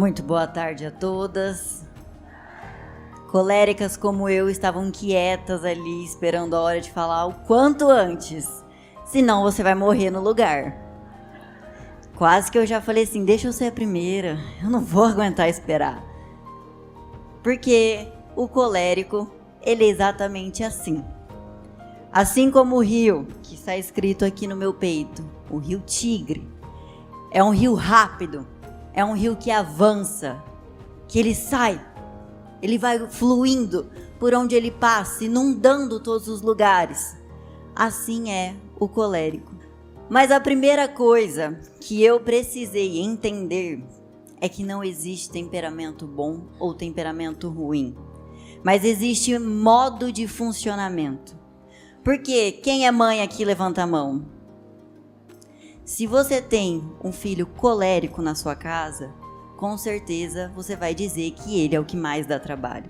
Muito boa tarde a todas. Coléricas como eu estavam quietas ali, esperando a hora de falar o quanto antes. Senão você vai morrer no lugar. Quase que eu já falei assim, deixa eu ser a primeira. Eu não vou aguentar esperar. Porque o colérico, ele é exatamente assim. Assim como o rio, que está escrito aqui no meu peito, o rio Tigre. É um rio rápido. É um rio que avança, que ele sai, ele vai fluindo por onde ele passa, inundando todos os lugares. Assim é o colérico. Mas a primeira coisa que eu precisei entender é que não existe temperamento bom ou temperamento ruim, mas existe modo de funcionamento. Porque quem é mãe aqui levanta a mão. Se você tem um filho colérico na sua casa, com certeza você vai dizer que ele é o que mais dá trabalho.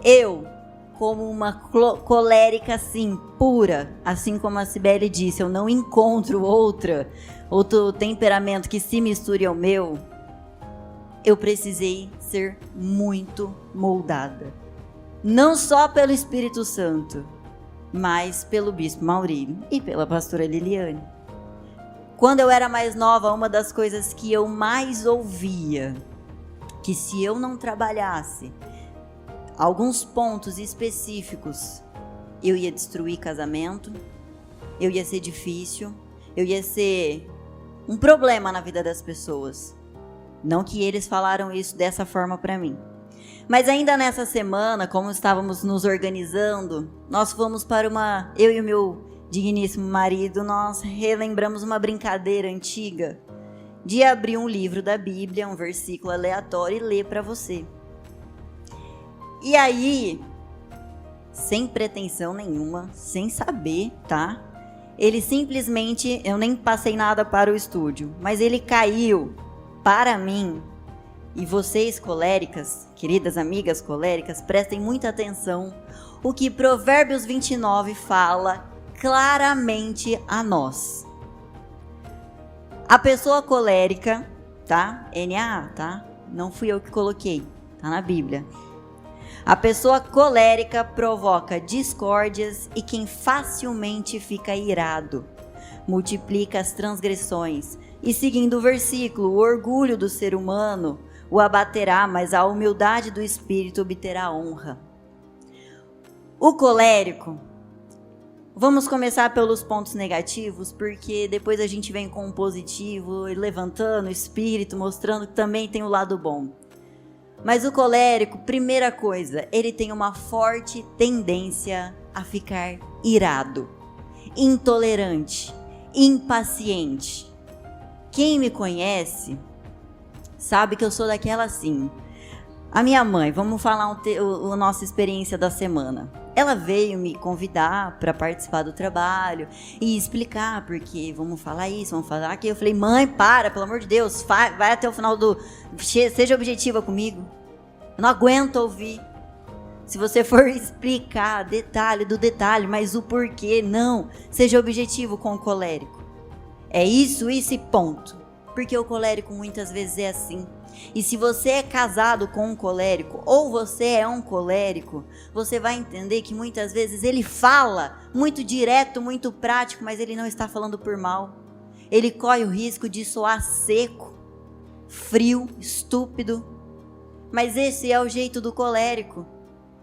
Eu, como uma colérica assim, pura, assim como a Cibele disse, eu não encontro outro temperamento que se misture ao meu, eu precisei ser muito moldada. Não só pelo Espírito Santo, mas pelo Bispo Maurílio e pela pastora Liliane. Quando eu era mais nova, uma das coisas que eu mais ouvia, que se eu não trabalhasse alguns pontos específicos, eu ia destruir casamento, eu ia ser difícil, eu ia ser um problema na vida das pessoas. Não que eles falaram isso dessa forma para mim. Mas ainda nessa semana, como estávamos nos organizando, nós fomos para eu e o meu digníssimo marido, nós relembramos uma brincadeira antiga de abrir um livro da Bíblia, um versículo aleatório e ler para você. E aí, sem pretensão nenhuma, sem saber, tá? Ele simplesmente, eu nem passei nada para o estúdio, mas ele caiu para mim. E vocês coléricas, queridas amigas coléricas, prestem muita atenção o que Provérbios 29 fala claramente a nós. A pessoa colérica, tá? NA, tá? Não fui eu que coloquei, tá na Bíblia. A pessoa colérica provoca discórdias e quem facilmente fica irado, multiplica as transgressões. E seguindo o versículo, o orgulho do ser humano o abaterá, mas a humildade do espírito obterá honra. O colérico, vamos começar pelos pontos negativos, porque depois a gente vem com o positivo, levantando o espírito, mostrando que também tem o lado bom. Mas o colérico, primeira coisa, ele tem uma forte tendência a ficar irado, intolerante, impaciente. Quem me conhece sabe que eu sou daquela assim. A minha mãe, vamos falar a nossa experiência da semana. Ela veio me convidar para participar do trabalho e explicar, porque vamos falar isso, vamos falar aquilo. Eu falei, mãe, pelo amor de Deus, vai até o final seja objetiva comigo. Eu não aguento ouvir. Se você for explicar detalhe do detalhe, mas o porquê, não. Seja objetivo com o colérico. É isso e ponto. Porque o colérico muitas vezes é assim. E se você é casado com um colérico, ou você é um colérico, você vai entender que muitas vezes ele fala muito direto, muito prático, mas ele não está falando por mal. Ele corre o risco de soar seco, frio, estúpido. Mas esse é o jeito do colérico.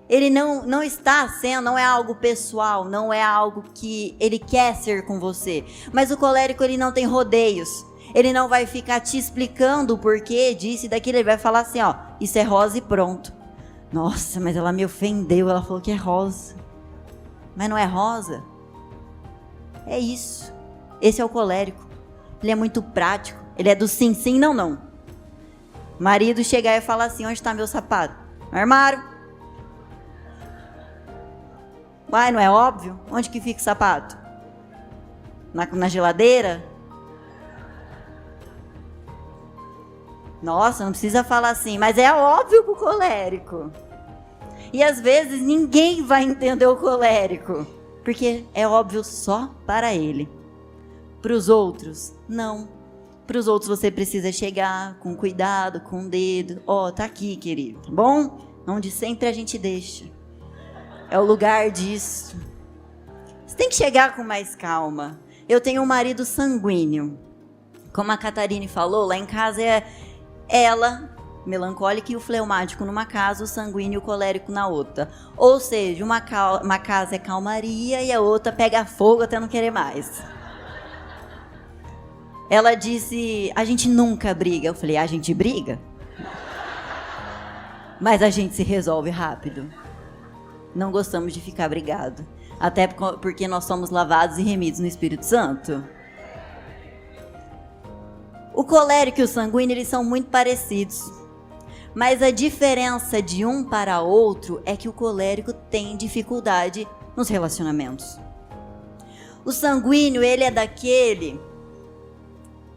Ele não está sendo, não é algo pessoal, não é algo que ele quer ser com você. Mas o colérico, ele não tem rodeios. Ele não vai ficar te explicando o porquê disso e daquilo. Ele vai falar assim, ó, isso é rosa e pronto. Nossa, mas ela me ofendeu, ela falou que é rosa. Mas não é rosa? É isso. Esse é o colérico. Ele é muito prático. Ele é do sim, sim, não, não. Marido chegar e falar assim, onde está meu sapato? No armário. Uai, não é óbvio? Onde que fica o sapato? Na geladeira? Nossa, não precisa falar assim, mas é óbvio pro colérico. E às vezes ninguém vai entender o colérico, porque é óbvio só para ele. Para os outros, não. Para os outros você precisa chegar com cuidado, com o dedo. Ó, tá aqui, querido, tá bom? Onde sempre a gente deixa. É o lugar disso. Você tem que chegar com mais calma. Eu tenho um marido sanguíneo. Como a Catarine falou, lá em casa é ela, melancólica, e o fleumático numa casa, o sanguíneo e o colérico na outra. Ou seja, uma casa é calmaria e a outra pega fogo até não querer mais. Ela disse, a gente nunca briga. Eu falei, a gente briga? Mas a gente se resolve rápido. Não gostamos de ficar brigado. Até porque nós somos lavados e remidos no Espírito Santo. O colérico e o sanguíneo, eles são muito parecidos. Mas a diferença de um para outro é que o colérico tem dificuldade nos relacionamentos. O sanguíneo, ele é daquele...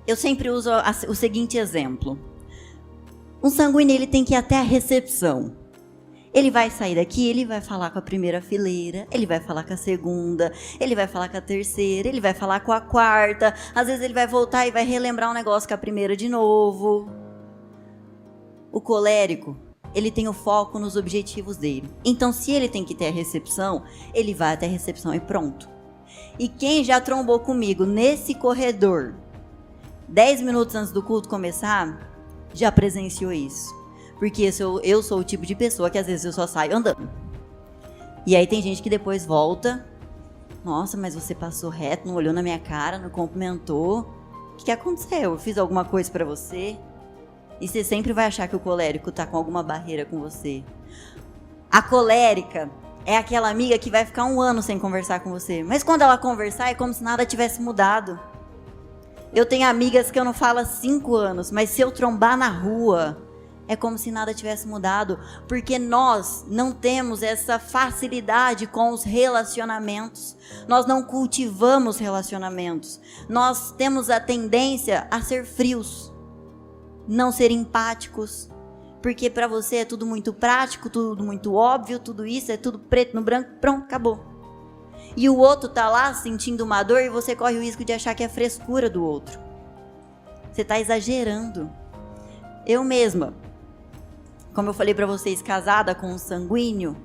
Eu sempre uso o seguinte exemplo. Um sanguíneo, ele tem que ir até a recepção. Ele vai sair daqui, ele vai falar com a primeira fileira, ele vai falar com a segunda, ele vai falar com a terceira, ele vai falar com a quarta. Às vezes ele vai voltar e vai relembrar um negócio com a primeira de novo. O colérico, ele tem o foco nos objetivos dele. Então, se ele tem que ter a recepção, ele vai até a recepção e pronto. E quem já trombou comigo nesse corredor, 10 minutos antes do culto começar, já presenciou isso. Porque eu sou o tipo de pessoa que às vezes eu só saio andando. E aí tem gente que depois volta. Nossa, mas você passou reto, não olhou na minha cara, não cumprimentou. O que aconteceu? Eu fiz alguma coisa pra você? E você sempre vai achar que o colérico tá com alguma barreira com você. A colérica é aquela amiga que vai ficar 1 ano sem conversar com você. Mas quando ela conversar, é como se nada tivesse mudado. Eu tenho amigas que eu não falo há 5 anos, mas se eu trombar na rua... é como se nada tivesse mudado, porque nós não temos essa facilidade com os relacionamentos, nós não cultivamos relacionamentos, nós temos a tendência a ser frios, não ser empáticos, porque para você é tudo muito prático, tudo muito óbvio, tudo isso é tudo preto no branco, pronto, acabou. E o outro tá lá sentindo uma dor e você corre o risco de achar que é frescura do outro. Você tá exagerando. Eu mesma, como eu falei pra vocês, casada com um sanguíneo,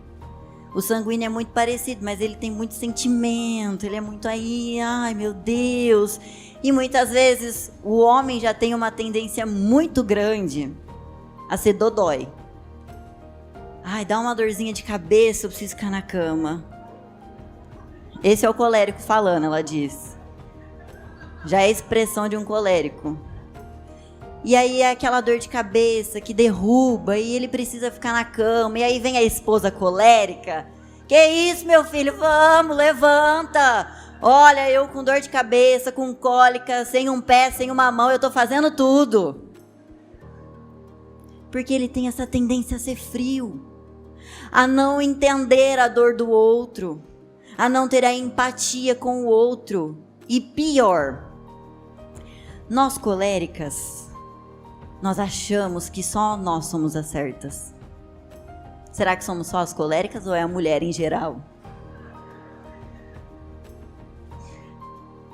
o sanguíneo é muito parecido, mas ele tem muito sentimento, ele é muito aí, ai meu Deus. E muitas vezes o homem já tem uma tendência muito grande a ser dodói. Ai, dá uma dorzinha de cabeça, eu preciso ficar na cama. Esse é o colérico falando, ela diz. Já é a expressão de um colérico. E aí é aquela dor de cabeça que derruba e ele precisa ficar na cama. E aí vem a esposa colérica. Que isso, meu filho? Vamos, levanta. Olha, eu com dor de cabeça, com cólica, sem um pé, sem uma mão, eu tô fazendo tudo. Porque ele tem essa tendência a ser frio, a não entender a dor do outro, a não ter a empatia com o outro. E pior, nós coléricas, nós achamos que só nós somos as certas. Será que somos só as coléricas ou é a mulher em geral?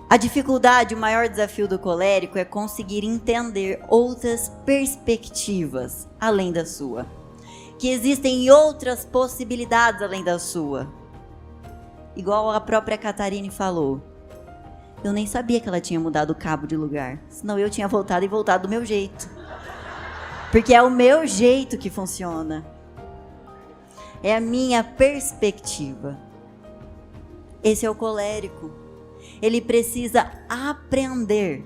A dificuldade, o maior desafio do colérico é conseguir entender outras perspectivas além da sua. Que existem outras possibilidades além da sua. Igual a própria Catarine falou. Eu nem sabia que ela tinha mudado o cabo de lugar. Senão eu tinha voltado do meu jeito. Porque é o meu jeito que funciona. É a minha perspectiva. Esse é o colérico. Ele precisa aprender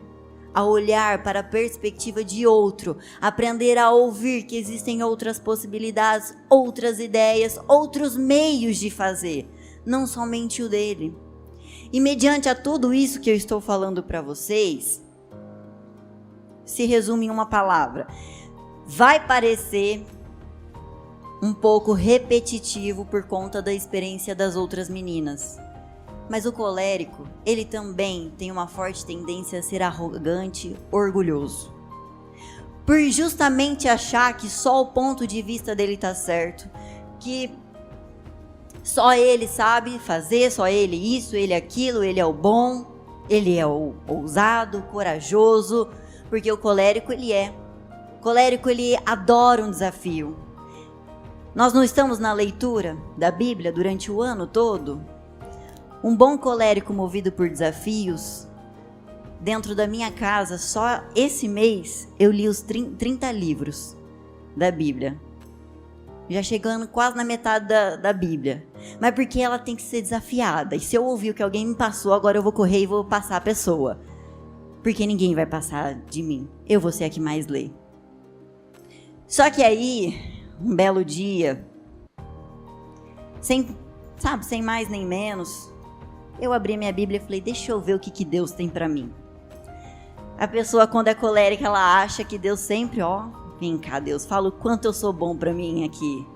a olhar para a perspectiva de outro. Aprender a ouvir que existem outras possibilidades, outras ideias, outros meios de fazer. Não somente o dele. E mediante a tudo isso que eu estou falando para vocês, se resume em uma palavra. Vai parecer um pouco repetitivo por conta da experiência das outras meninas. Mas o colérico, ele também tem uma forte tendência a ser arrogante, orgulhoso. Por justamente achar que só o ponto de vista dele está certo, que só ele sabe fazer, só ele isso, ele aquilo, ele é o bom, ele é o ousado, corajoso. Porque o colérico ele adora um desafio. Nós não estamos na leitura da Bíblia durante o ano todo? Um bom colérico movido por desafios, dentro da minha casa, só esse mês, eu li os 30 livros da Bíblia. Já chegando quase na metade da Bíblia. Mas porque ela tem que ser desafiada. E se eu ouvir o que alguém me passou, agora eu vou correr e vou passar a pessoa. Porque ninguém vai passar de mim. Eu vou ser a que mais lê. Só que aí, um belo dia, sem mais nem menos, eu abri minha Bíblia e falei, deixa eu ver o que Deus tem pra mim. A pessoa, quando é colérica, ela acha que Deus sempre, vem cá, Deus, fala o quanto eu sou bom pra mim aqui.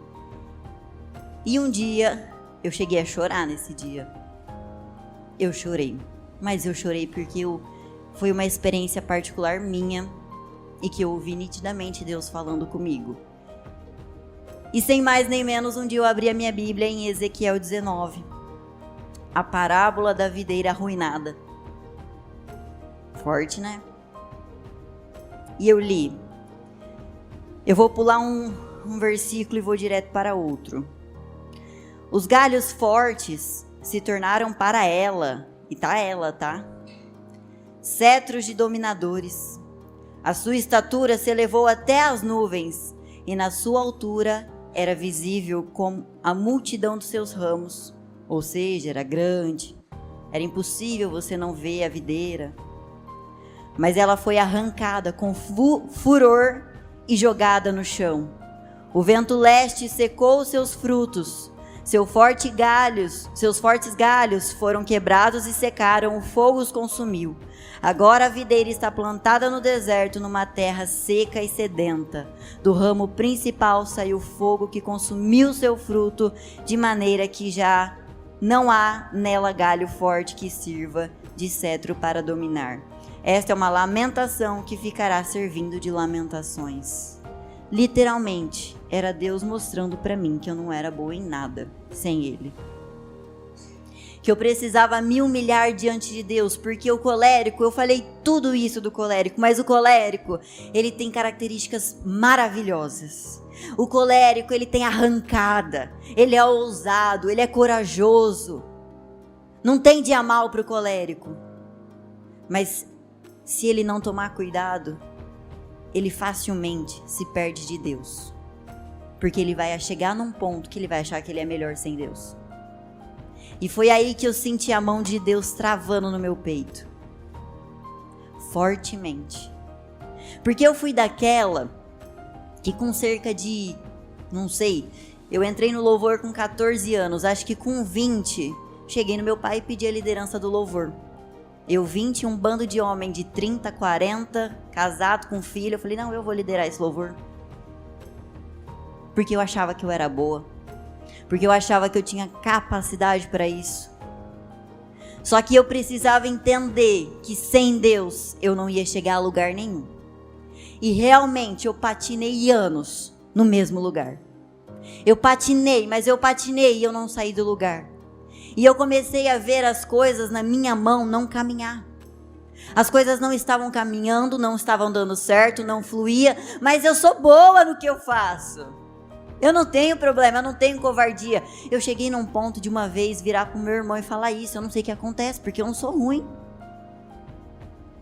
E um dia, eu cheguei a chorar nesse dia. Eu chorei. Mas eu chorei porque foi uma experiência particular minha e que eu ouvi nitidamente Deus falando comigo. E sem mais nem menos, um dia eu abri a minha Bíblia em Ezequiel 19. A parábola da videira arruinada. Forte, né? E eu li. Eu vou pular um versículo e vou direto para outro. Os galhos fortes se tornaram para ela, e tá? Cetros de dominadores. A sua estatura se elevou até as nuvens, e na sua altura era visível como a multidão dos seus ramos. Ou seja, era grande. Era impossível você não ver a videira. Mas ela foi arrancada com furor e jogada no chão. O vento leste secou seus frutos. Seus fortes galhos foram quebrados e secaram, o fogo os consumiu. Agora a videira está plantada no deserto, numa terra seca e sedenta. Do ramo principal saiu fogo que consumiu seu fruto, de maneira que já não há nela galho forte que sirva de cetro para dominar. Esta é uma lamentação que ficará servindo de lamentações. Literalmente, era Deus mostrando para mim que eu não era boa em nada sem Ele. Que eu precisava me humilhar diante de Deus, porque o colérico, eu falei tudo isso do colérico, mas o colérico, ele tem características maravilhosas. O colérico, ele tem arrancada, ele é ousado, ele é corajoso. Não tem dia mal para o colérico. Mas se ele não tomar cuidado, ele facilmente se perde de Deus. Porque ele vai chegar num ponto que ele vai achar que ele é melhor sem Deus. E foi aí que eu senti a mão de Deus travando no meu peito. Fortemente. Porque eu fui daquela que com cerca de, eu entrei no louvor com 14 anos, acho que com 20, cheguei no meu pai e pedi a liderança do louvor. Eu 20, um bando de homem de 30, 40, casado com filho, eu falei, não, eu vou liderar esse louvor. Porque eu achava que eu era boa. Porque eu achava que eu tinha capacidade para isso. Só que eu precisava entender que sem Deus eu não ia chegar a lugar nenhum. E realmente eu patinei anos no mesmo lugar. Eu patinei, mas eu patinei e eu não saí do lugar. E eu comecei a ver as coisas na minha mão não caminhar. As coisas não estavam caminhando, não estavam dando certo, não fluía, mas eu sou boa no que eu faço. Eu não tenho problema, eu não tenho covardia. Eu cheguei num ponto de uma vez virar pro meu irmão e falar isso, eu não sei o que acontece, porque eu não sou ruim.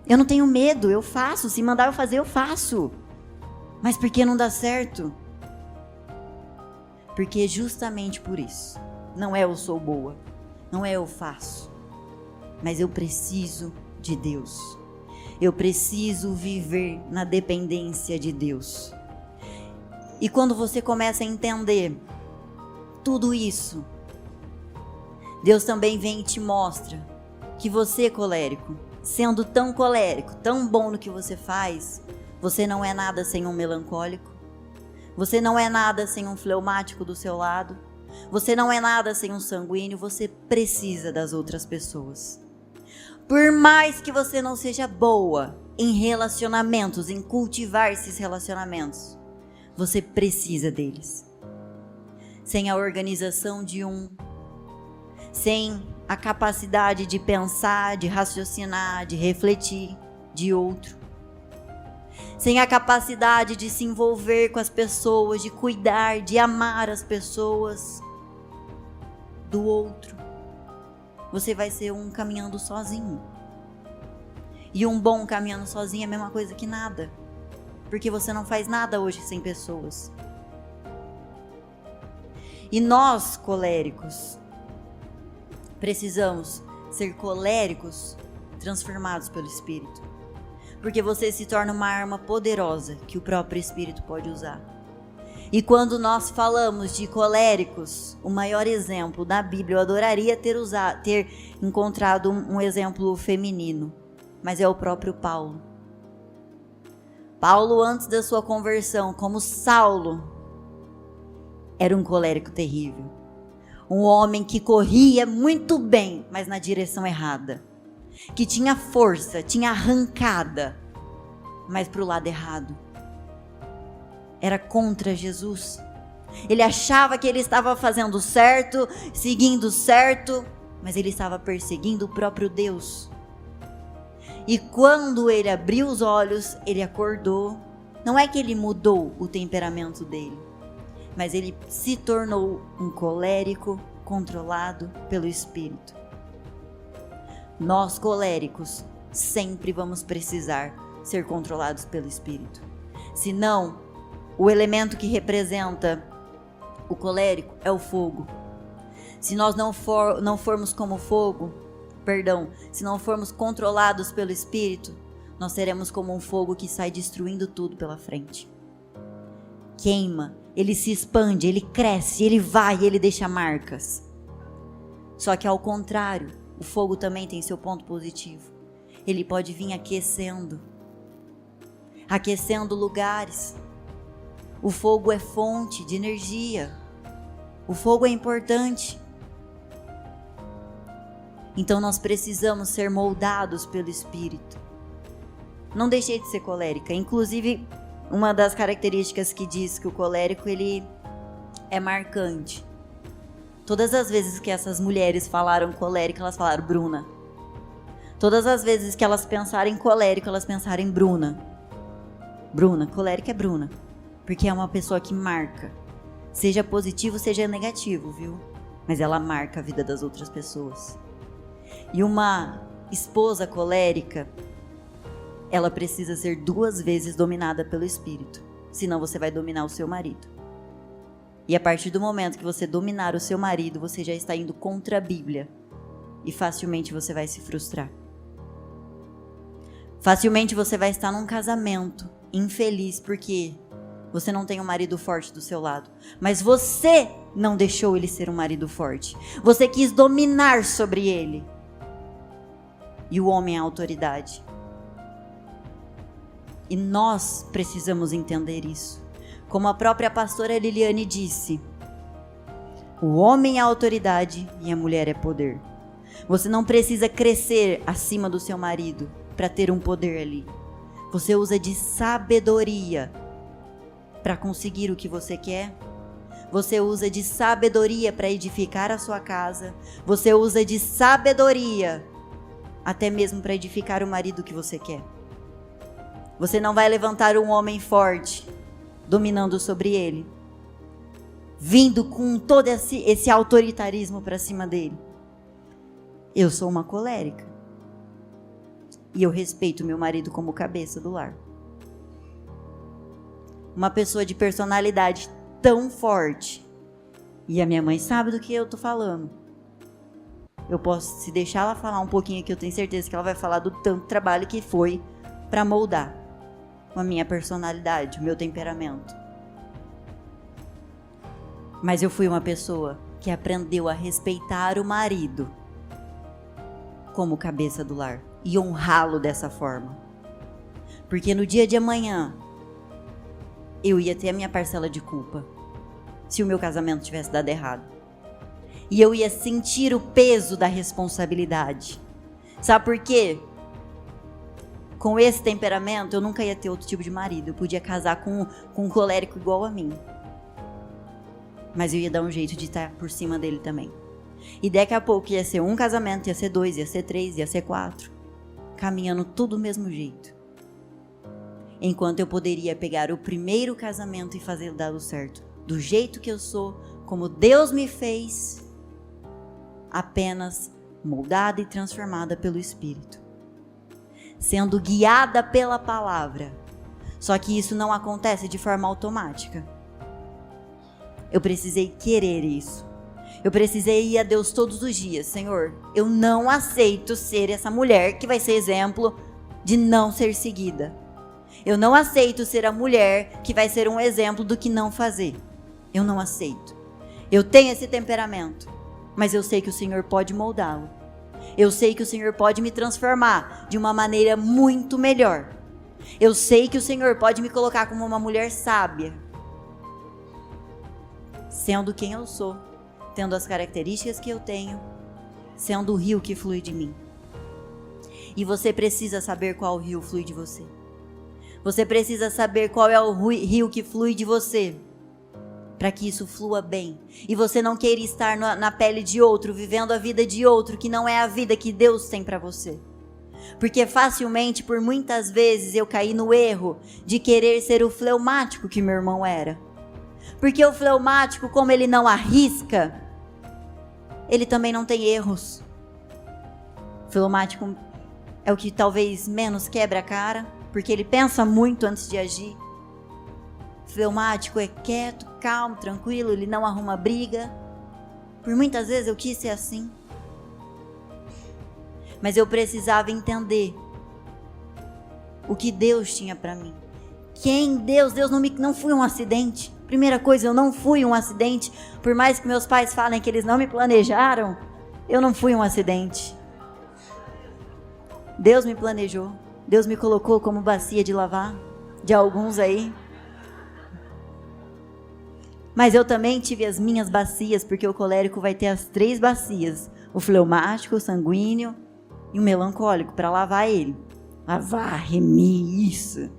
Eu não tenho medo, eu faço, se mandar eu fazer, eu faço. Mas por que não dá certo? Porque justamente por isso, não é eu sou boa, não é eu faço, mas eu preciso de Deus. Eu preciso viver na dependência de Deus. E quando você começa a entender tudo isso, Deus também vem e te mostra que você, colérico, sendo tão colérico, tão bom no que você faz, você não é nada sem um melancólico, você não é nada sem um fleumático do seu lado, você não é nada sem um sanguíneo, você precisa das outras pessoas. Por mais que você não seja boa em relacionamentos, em cultivar esses relacionamentos, você precisa deles. Sem a organização de um, sem a capacidade de pensar, de raciocinar, de refletir de outro. sem a capacidade de se envolver com as pessoas, de cuidar, de amar as pessoas do outro, você vai ser um caminhando sozinho. E um bom caminhando sozinho é a mesma coisa que nada, porque você não faz nada hoje sem pessoas. E nós, coléricos, precisamos ser coléricos transformados pelo Espírito, porque você se torna uma arma poderosa que o próprio Espírito pode usar. E quando nós falamos de coléricos, o maior exemplo da Bíblia, eu adoraria ter encontrado um exemplo feminino, mas é o próprio Paulo. Paulo, antes da sua conversão, como Saulo, era um colérico terrível. Um homem que corria muito bem, mas na direção errada. Que tinha força, tinha arrancada, mas para o lado errado. Era contra Jesus. Ele achava que ele estava fazendo certo, seguindo certo, mas ele estava perseguindo o próprio Deus. E quando ele abriu os olhos, ele acordou. Não é que ele mudou o temperamento dele, mas ele se tornou um colérico controlado pelo Espírito. Nós, coléricos, sempre vamos precisar ser controlados pelo Espírito. Senão, o elemento que representa o colérico é o fogo. Se nós não formos como fogo, se não formos controlados pelo Espírito, nós seremos como um fogo que sai destruindo tudo pela frente. Queima, ele se expande, ele cresce, ele vai, ele deixa marcas. Só que ao contrário, o fogo também tem seu ponto positivo. Ele pode vir aquecendo lugares. O fogo é fonte de energia. O fogo é importante. Então nós precisamos ser moldados pelo Espírito. Não deixei de ser colérica. Inclusive, uma das características que diz que o colérico ele é marcante. Todas as vezes que essas mulheres falaram colérica, elas falaram Bruna. Todas as vezes que elas pensaram em colérico, elas pensaram em Bruna. Bruna, colérica é Bruna. Porque é uma pessoa que marca. Seja positivo, seja negativo, viu? Mas ela marca a vida das outras pessoas. E uma esposa colérica, ela precisa ser 2 vezes dominada pelo Espírito. Senão você vai dominar o seu marido. E a partir do momento que você dominar o seu marido, você já está indo contra a Bíblia. E facilmente você vai se frustrar. Facilmente você vai estar num casamento infeliz porque você não tem um marido forte do seu lado. Mas você não deixou ele ser um marido forte. Você quis dominar sobre ele. E o homem é a autoridade. E nós precisamos entender isso. Como a própria pastora Liliane disse, o homem é autoridade e a mulher é poder. Você não precisa crescer acima do seu marido para ter um poder ali. Você usa de sabedoria para conseguir o que você quer. Você usa de sabedoria para edificar a sua casa. Você usa de sabedoria até mesmo para edificar o marido que você quer. Você não vai levantar um homem forte dominando sobre ele, vindo com todo esse autoritarismo para cima dele. Eu sou uma colérica e eu respeito meu marido como cabeça do lar. Uma pessoa de personalidade tão forte, e a minha mãe sabe do que eu tô falando. Eu posso, se deixar ela falar um pouquinho aqui, eu tenho certeza que ela vai falar do tanto trabalho que foi para moldar a minha personalidade, o meu temperamento. Mas eu fui uma pessoa que aprendeu a respeitar o marido como cabeça do lar e honrá-lo dessa forma. Porque no dia de amanhã eu ia ter a minha parcela de culpa se o meu casamento tivesse dado errado. E eu ia sentir o peso da responsabilidade. Sabe por quê? Com esse temperamento, eu nunca ia ter outro tipo de marido. Eu podia casar com um colérico igual a mim. Mas eu ia dar um jeito de estar por cima dele também. E daqui a pouco ia ser um casamento, ia ser 2, ia ser 3, ia ser 4. Caminhando tudo do mesmo jeito. enquanto eu poderia pegar o primeiro casamento e fazê-lo dar certo, do jeito que eu sou, como Deus me fez, apenas moldada e transformada pelo Espírito, sendo guiada pela palavra. Só que isso não acontece de forma automática. Eu precisei querer isso. Eu precisei ir a Deus todos os dias. Senhor, eu não aceito ser essa mulher que vai ser exemplo de não ser seguida. Eu não aceito ser a mulher que vai ser um exemplo do que não fazer. Eu não aceito. Eu tenho esse temperamento, mas eu sei que o Senhor pode moldá-lo. Eu sei que o Senhor pode me transformar de uma maneira muito melhor. Eu sei que o Senhor pode me colocar como uma mulher sábia, sendo quem eu sou, tendo as características que eu tenho, sendo o rio que flui de mim. E você precisa saber qual rio flui de você. Você precisa saber qual é o rio que flui de você, para que isso flua bem. E você não queira estar na pele de outro, vivendo a vida de outro, que não é a vida que Deus tem para você. Porque facilmente, por muitas vezes, eu caí no erro de querer ser o fleumático que meu irmão era. Porque o fleumático, como ele não arrisca, ele também não tem erros. O fleumático é o que talvez menos quebra a cara, porque ele pensa muito antes de agir. O fleumático é quieto, calmo, tranquilo, ele não arruma briga. Por muitas vezes eu quis ser assim. Mas eu precisava entender o que Deus tinha para mim. Quem Deus não fui um acidente. Primeira coisa, eu não fui um acidente. Por mais que meus pais falem que eles não me planejaram, eu não fui um acidente. Deus me planejou. Deus me colocou como bacia de lavar, de alguns aí. Mas eu também tive as minhas bacias, porque o colérico vai ter as 3 bacias. O fleumático, o sanguíneo e o melancólico, para lavar ele. Lavar, remir, isso.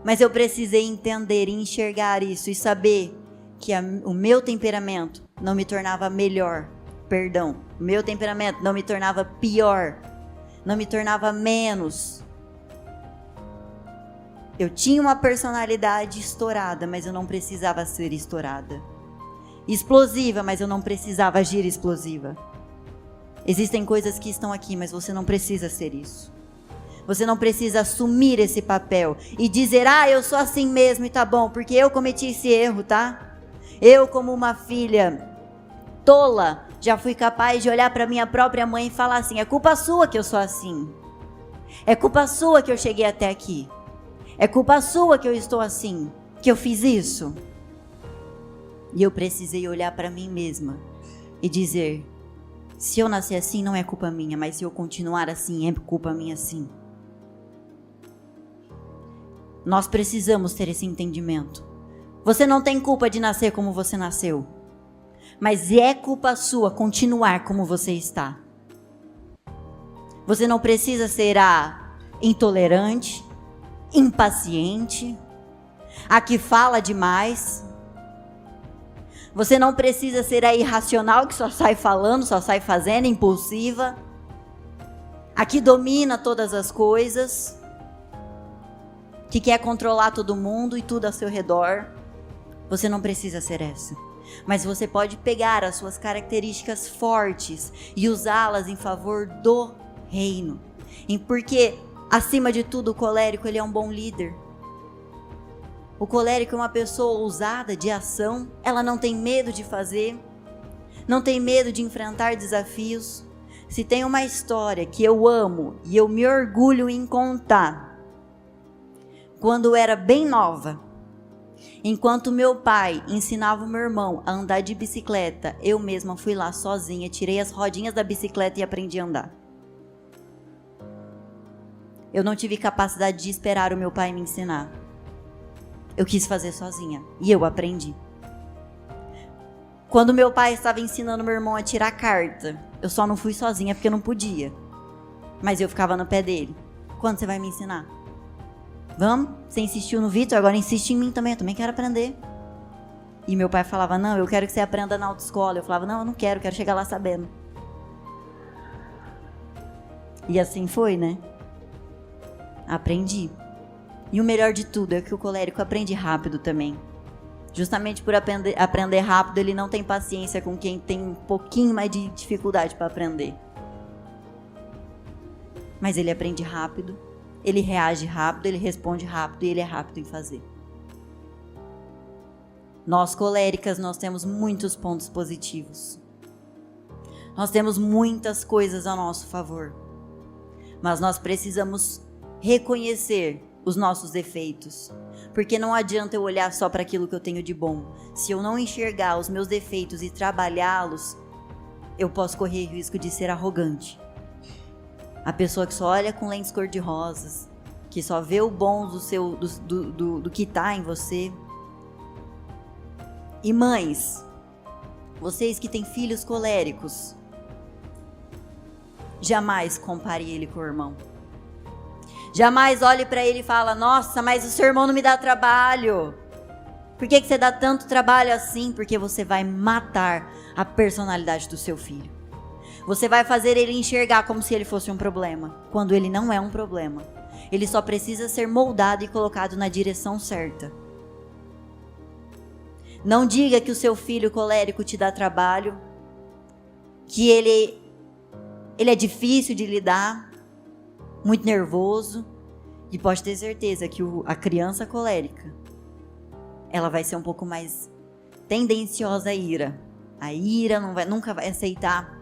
Mas eu precisei entender e enxergar isso e saber que o meu temperamento não me tornava melhor. O meu temperamento não me tornava pior. Não me tornava menos. Eu tinha uma personalidade estourada, mas eu não precisava ser estourada. Explosiva, mas eu não precisava agir explosiva. Existem coisas que estão aqui, mas você não precisa ser isso. Você não precisa assumir esse papel e dizer, eu sou assim mesmo e tá bom, porque eu cometi esse erro, tá? Eu, como uma filha tola, já fui capaz de olhar para minha própria mãe e falar assim, é culpa sua que eu sou assim. É culpa sua que eu cheguei até aqui. É culpa sua que eu estou assim, que eu fiz isso. E eu precisei olhar para mim mesma e dizer, se eu nascer assim não é culpa minha, mas se eu continuar assim é culpa minha sim. Nós precisamos ter esse entendimento. Você não tem culpa de nascer como você nasceu, mas é culpa sua continuar como você está. Você não precisa ser a intolerante, impaciente, a que fala demais. Você não precisa ser a irracional que só sai falando, só sai fazendo, impulsiva, a que domina todas as coisas, que quer controlar todo mundo e tudo ao seu redor. Você não precisa ser essa. Mas você pode pegar as suas características fortes e usá-las em favor do reino. Porque, acima de tudo, o colérico ele é um bom líder. O colérico é uma pessoa ousada, de ação. Ela não tem medo de fazer. Não tem medo de enfrentar desafios. Se tem uma história que eu amo e eu me orgulho em contar, quando eu era bem nova, enquanto meu pai ensinava o meu irmão a andar de bicicleta, eu mesma fui lá sozinha, tirei as rodinhas da bicicleta e aprendi a andar. Eu não tive capacidade de esperar o meu pai me ensinar. Eu quis fazer sozinha e eu aprendi. Quando meu pai estava ensinando meu irmão a tirar carta, eu só não fui sozinha porque eu não podia. Mas eu ficava no pé dele. Quando você vai me ensinar? Vamos? Você insistiu no Vitor, agora insiste em mim também, eu também quero aprender. E meu pai falava, não, eu quero que você aprenda na autoescola. Eu falava, não, eu não quero chegar lá sabendo. E assim foi, né? Aprendi. E o melhor de tudo é que o colérico aprende rápido também. Justamente por aprender rápido, ele não tem paciência com quem tem um pouquinho mais de dificuldade para aprender. Mas ele aprende rápido, ele reage rápido, ele responde rápido e ele é rápido em fazer. Nós coléricas, nós temos muitos pontos positivos. Nós temos muitas coisas a nosso favor. Mas nós precisamos reconhecer os nossos defeitos. Porque não adianta eu olhar só para aquilo que eu tenho de bom. Se eu não enxergar os meus defeitos e trabalhá-los, eu posso correr risco de ser arrogante. A pessoa que só olha com lentes cor-de-rosas, que só vê o bom do que está em você. E mães, vocês que têm filhos coléricos, jamais compare ele com o irmão. Jamais olhe para ele e fala: nossa, mas o seu irmão não me dá trabalho. Por que você dá tanto trabalho assim? Porque você vai matar a personalidade do seu filho. Você vai fazer ele enxergar como se ele fosse um problema, quando ele não é um problema. Ele só precisa ser moldado e colocado na direção certa. Não diga que o seu filho colérico te dá trabalho, que ele é difícil de lidar, muito nervoso, e pode ter certeza que a criança colérica, ela vai ser um pouco mais tendenciosa à ira. A ira nunca vai aceitar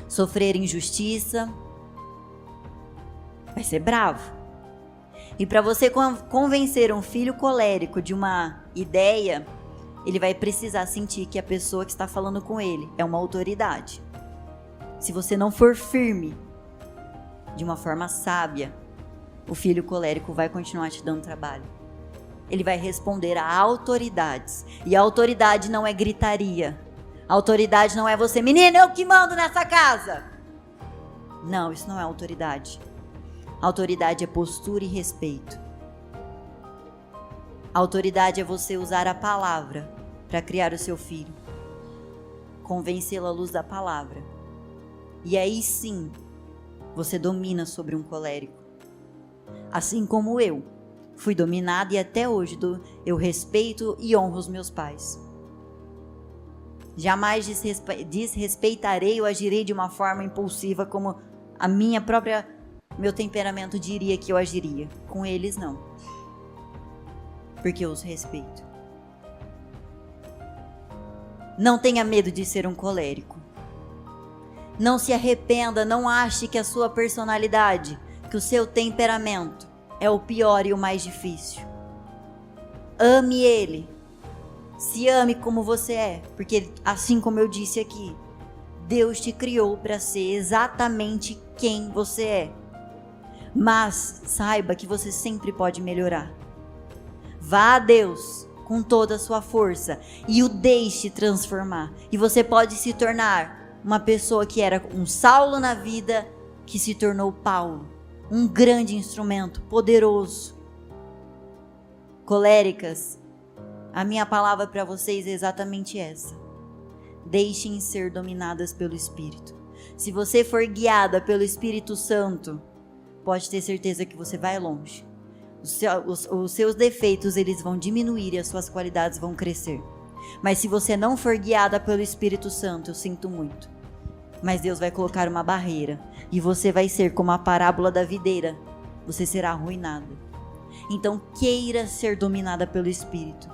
sofrer injustiça, vai ser bravo. E para você convencer um filho colérico de uma ideia, ele vai precisar sentir que a pessoa que está falando com ele é uma autoridade. Se você não for firme, de uma forma sábia, o filho colérico vai continuar te dando trabalho. Ele vai responder a autoridades. E a autoridade não é gritaria. A autoridade não é você: menina, eu que mando nessa casa. Não, isso não é autoridade. A autoridade é postura e respeito. A autoridade é você usar a palavra para criar o seu filho. Convencê-lo à luz da palavra. E aí sim, você domina sobre um colérico. Assim como eu fui dominada e até hoje eu respeito e honro os meus pais. Jamais desrespeitarei ou agirei de uma forma impulsiva como meu temperamento diria que eu agiria. Com eles não. Porque eu os respeito. Não tenha medo de ser um colérico. Não se arrependa, não ache que a sua personalidade, que o seu temperamento é o pior e o mais difícil. Ame ele. Se ame como você é, porque assim como eu disse aqui, Deus te criou para ser exatamente quem você é. Mas saiba que você sempre pode melhorar. Vá a Deus com toda a sua força e o deixe transformar. E você pode se tornar uma pessoa que era um Saulo na vida, que se tornou Paulo. Um grande instrumento, poderoso. Coléricas, a minha palavra para vocês é exatamente essa. Deixem ser dominadas pelo Espírito. Se você for guiada pelo Espírito Santo, pode ter certeza que você vai longe. Os seus defeitos, eles vão diminuir e as suas qualidades vão crescer. Mas se você não for guiada pelo Espírito Santo, eu sinto muito. Mas Deus vai colocar uma barreira e você vai ser como a parábola da videira. Você será arruinada. Então queira ser dominada pelo Espírito.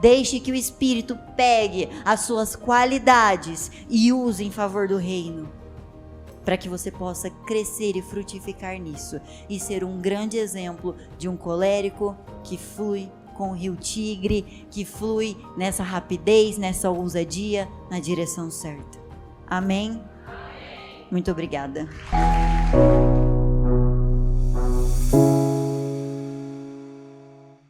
Deixe que o Espírito pegue as suas qualidades e use em favor do reino, para que você possa crescer e frutificar nisso e ser um grande exemplo de um colérico que flui com o rio Tigre, que flui nessa rapidez, nessa ousadia, na direção certa. Amém? Muito obrigada.